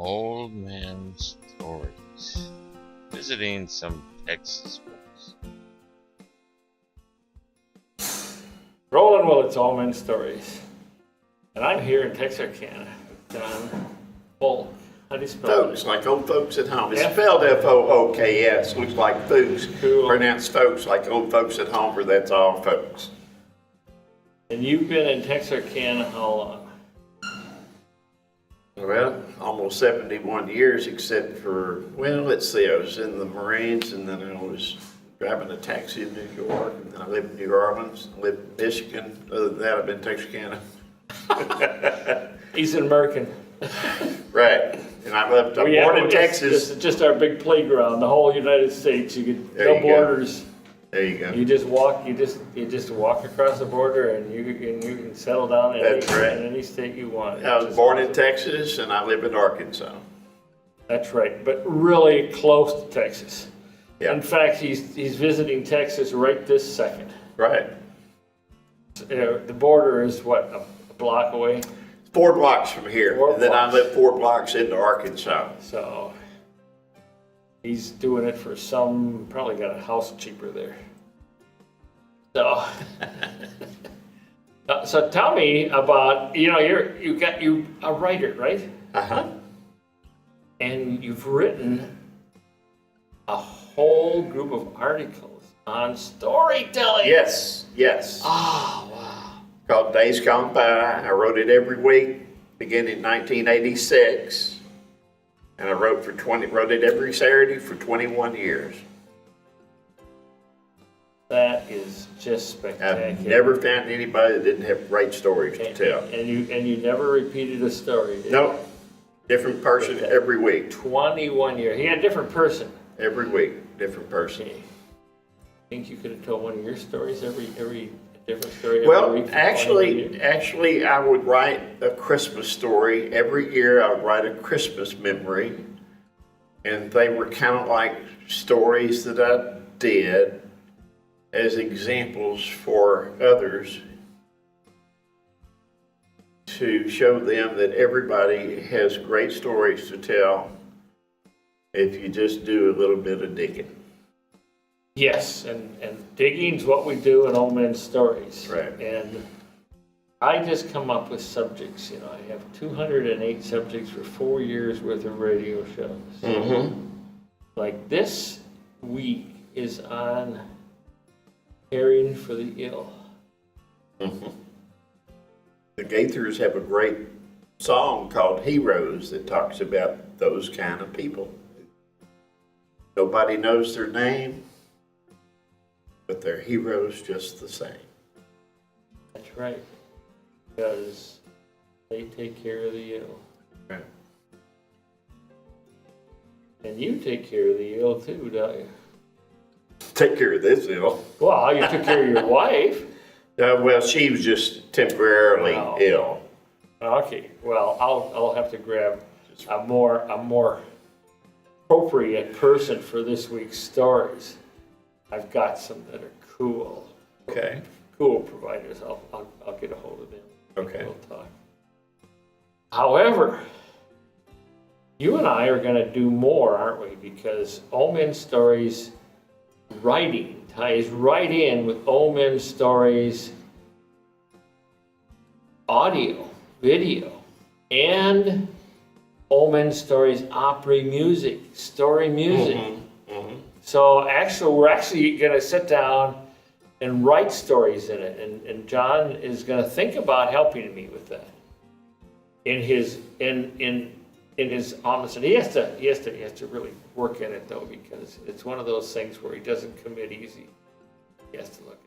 Old man stories. Visiting some Texas folks. Roland Willits, All Men Stories. And I'm here in Texarkana with John Folk. How do you spell Folks, it? like old folks at home. It's Yeah. spelled F-O-O-K-S. Looks like Fooks. Cool. Pronounced folks like old folks at home, or that's all folks. And you've been in Texarkana how long? Well, almost 71 years, except for, well, let's see, I was in the Marines, and then I was driving a taxi in New York, and then I lived in New Orleans, I lived in Michigan. Other than that, I've been in Texarkana. He's an American. Right. And I left, I'm born in Texas. This is just our big playground, the whole United States. You could, There no you go. borders. There you go. You just walk, you just walk across the border and you can settle down in, That's right. in any state you want. I was born in Texas, and I live in Arkansas. That's right, but really close to Texas. Yeah. In fact, he's visiting Texas right this second. Right. The border is what, a block away? 4 blocks from here. 4 And then I blocks. live 4 blocks into Arkansas. So he's doing it for probably got a house cheaper there. So, so tell me about, you a writer, right? Uh-huh. And you've written a whole group of articles on storytelling. Yes, yes. Oh, wow. Called Days Gone By. I wrote it every week, beginning in 1986. And I wrote it every Saturday for 21 years. That is just spectacular. I've never found anybody that didn't have great stories to tell. And you never repeated a story, did you? Nope. Different person every week. 21 years. He had a different person. Every week, different person. Okay. Think you could have told one of your stories every different story every Well, week for 21 years? actually, I would write a Christmas story. Every year I would write a Christmas memory. And they were kind of like stories that I did as examples for others to show them that everybody has great stories to tell if you just do a little bit of digging. Yes, and digging's what we do in Old Men Stories. Right. And I just come up with subjects, I have 208 subjects for 4 years worth of radio shows. Mm-hmm. Like this week is on caring for the ill. Mm-hmm. The Gaithers have a great song called Heroes that talks about those kind of people. Nobody knows their name, but they're heroes just the same. That's right. Because they take care of the ill. Right. And you take care of the ill too, don't you? Take care of this ill. Well, you took care of your wife. Well, she was just temporarily Oh. ill. Okay, well, I'll have to grab a more appropriate person for this week's stories. I've got some that are cool. Okay. Cool providers. I'll get a hold of them. Okay. We'll talk. However, you and I are going to do more, aren't we? Because Old Men Stories writing ties right in with Old Men Stories audio, video, and Old Men Stories opera music, story music. Mm-hmm. Mm-hmm. So we're actually going to sit down and write stories in it, and John is going to think about helping me with that in his office. And he has to really work in it though, because it's one of those things where he doesn't commit easy. He has to look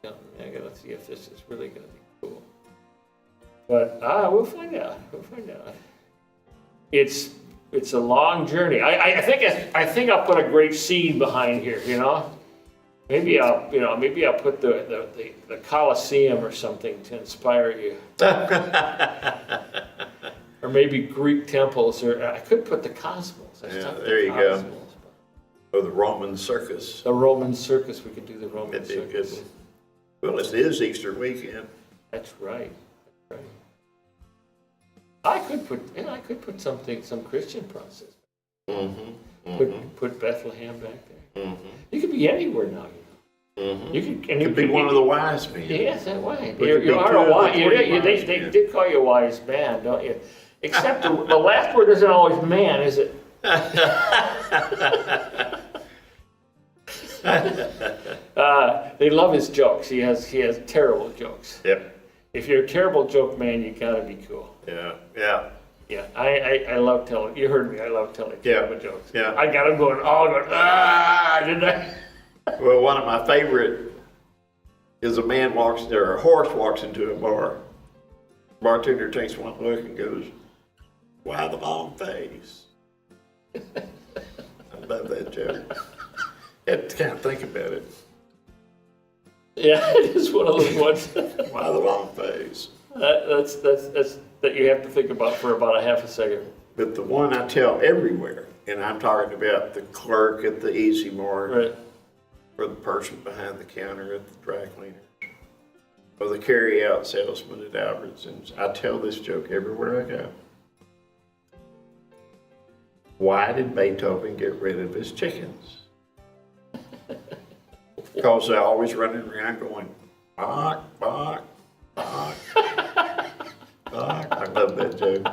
at it. I got to see if this is really going to be cool. But we'll find out. It's a long journey. I think I'll put a great scene behind here. Maybe I'll put the Colosseum or something to inspire you. Or maybe Greek temples, or I could put the cosmos. There you go. Or the Roman circus. The Roman circus. We could do the Roman That'd be a good circus. one. Well, it is Easter weekend. That's right. I could put some Christian process. Put Bethlehem back there. You could be anywhere now. You could be one of the wise men. Yes, that way. We could be You are two a of the wise. 20 wise They men. did call you a wise man, don't you? Except the last word isn't always man, is it? They love his jokes. He has terrible jokes. Yep. If you're a terrible joke man, you gotta be cool. Yeah. Yeah. Yeah, I love telling. You heard me. I love telling terrible jokes. Yeah. I got them going. Didn't I? Well, one of my favorite is a horse walks into a bar. Bartender takes one look and goes, "Why the long face?" I love that joke. You have to kind of think about it. Yeah, it is one of those ones. Why the long face? That's that you have to think about for about a half a second. But the one I tell everywhere, and I'm talking about the clerk at the Easy Mart, Right. or the person behind the counter at the dry cleaners, or the carry-out salesman at Albertsons. I tell this joke everywhere I go. Why did Beethoven get rid of his chickens? Because they're always running around going, bark, bark, bark, bark. I love that joke.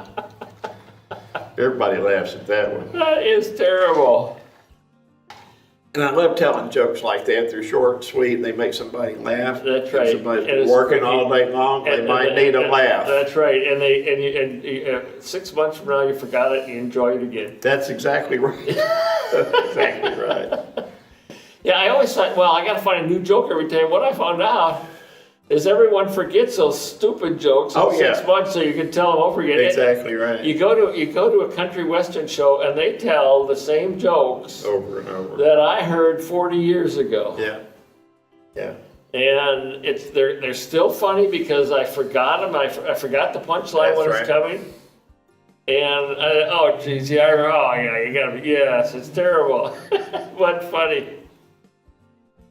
Everybody laughs at that one. That is terrible. And I love telling jokes like that. They're short and sweet, and they make somebody laugh. That's If right. somebody's And it's working funny. all day long, they might need a laugh. That's right. And 6 months from now, you forgot it and you enjoy it again. That's exactly right. That's exactly right. Yeah, I always thought, well, I got to find a new joke every time. What I found out is everyone forgets those stupid jokes in Oh, yeah. 6 months, so you can tell them over again. Exactly right. You go to a country western show and they tell the same jokes Over and over. that I heard 40 years ago. Yeah. Yeah. And they're still funny because I forgot them. I forgot the punchline That's when right. it's coming. And oh geez, yeah, you gotta be, yes, it's terrible, but funny.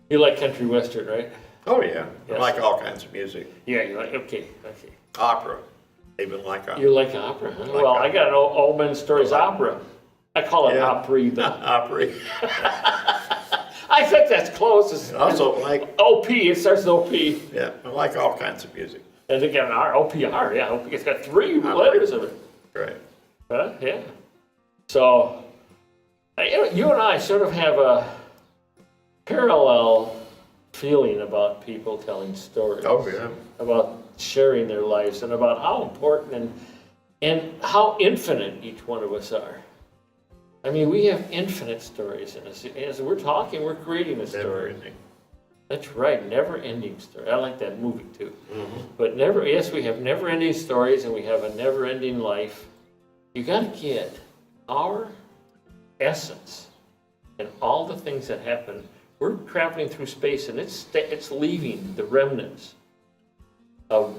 You like country western, right? Oh, yeah. Yes. I like all kinds of music. Yeah, you like, okay. Opera. Even like opera. You like opera, huh? Like Well, opera. I got an old man stories opera. I call it Yeah. opry, though. Opera. I think that's close. It's Also like, OP, it starts with OP. yeah, I like all kinds of music. And they got an R, OPR, yeah. It's got 3 Opry. letters of it. Right. Huh? Yeah. So, you and I sort of have a parallel feeling about people telling stories. Oh, yeah. About sharing their lives and about how important and how infinite each one of us are. I mean, we have infinite stories in us. As we're talking, we're creating a Never story. ending. That's right, never-ending story. I like that movie too. Mm-hmm. But yes, we have never-ending stories and we have a never-ending life. You got to get our essence and all the things that happen. We're traveling through space and it's leaving the remnants of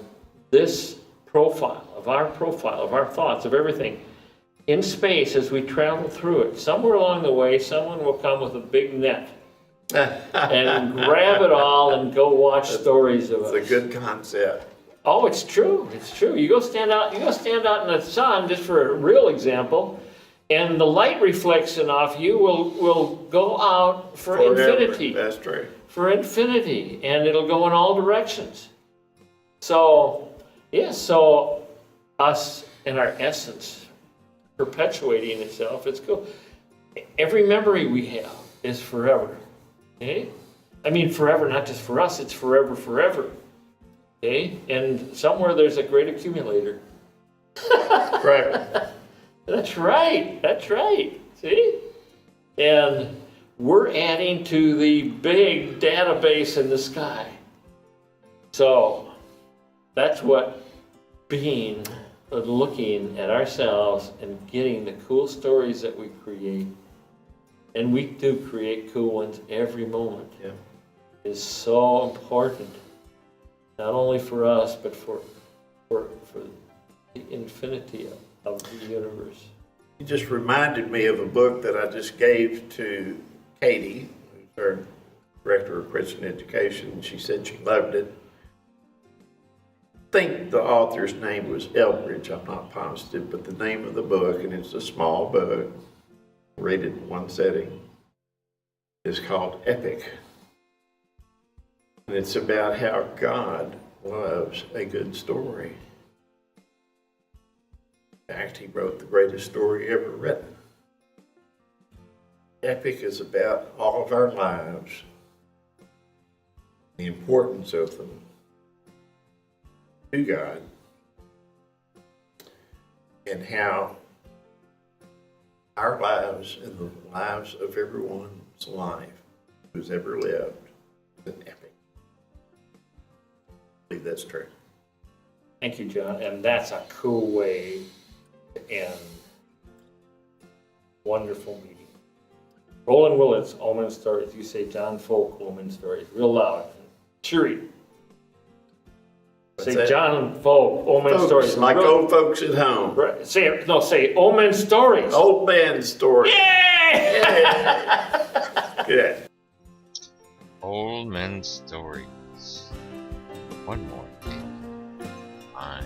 this profile, of our thoughts, of everything in space as we travel through it. Somewhere along the way, someone will come with a big net and grab it all and go watch stories of us. It's a good concept. Oh, it's true. It's true. You go stand out in the sun, just for a real example, and the light reflection off you will go out for Forever. infinity. That's true. For infinity, and it'll go in all directions. So, yes, so us and our essence perpetuating itself, it's cool. Every memory we have is forever. Okay? I mean forever, not just for us, it's forever, forever. Okay? And somewhere there's a great accumulator. Right. That's right. That's right. See? And we're adding to the big database in the sky. So that's what being, looking at ourselves and getting the cool stories that we create, and we do create cool ones every moment, Yeah. is so important. Not only for us, but for the infinity of the universe. You just reminded me of a book that I just gave to Katie, who's our director of Christian education. She said she loved it. think the author's name was Elbridge, I'm not positive, but the name of the book, and it's a small book, rated in one setting, is called Epic. And it's about how God loves a good story. In fact, he wrote the greatest story ever written. Epic is about all of our lives, the importance of them to God, and how our lives and the lives of everyone's life who's ever lived is an epic. I believe that's true. Thank you, John. And that's a cool way to end. Wonderful meeting. Roland Willits, Omen Stories. You say John Folk, Omen Stories. Real loud. Cheery. What's Say that? John Folk, Omen Folks, Stories. like Real- old folks at home. Right. Say Omen Stories. Old man story. Yay! Good. Old men's stories. One more thing. Fine.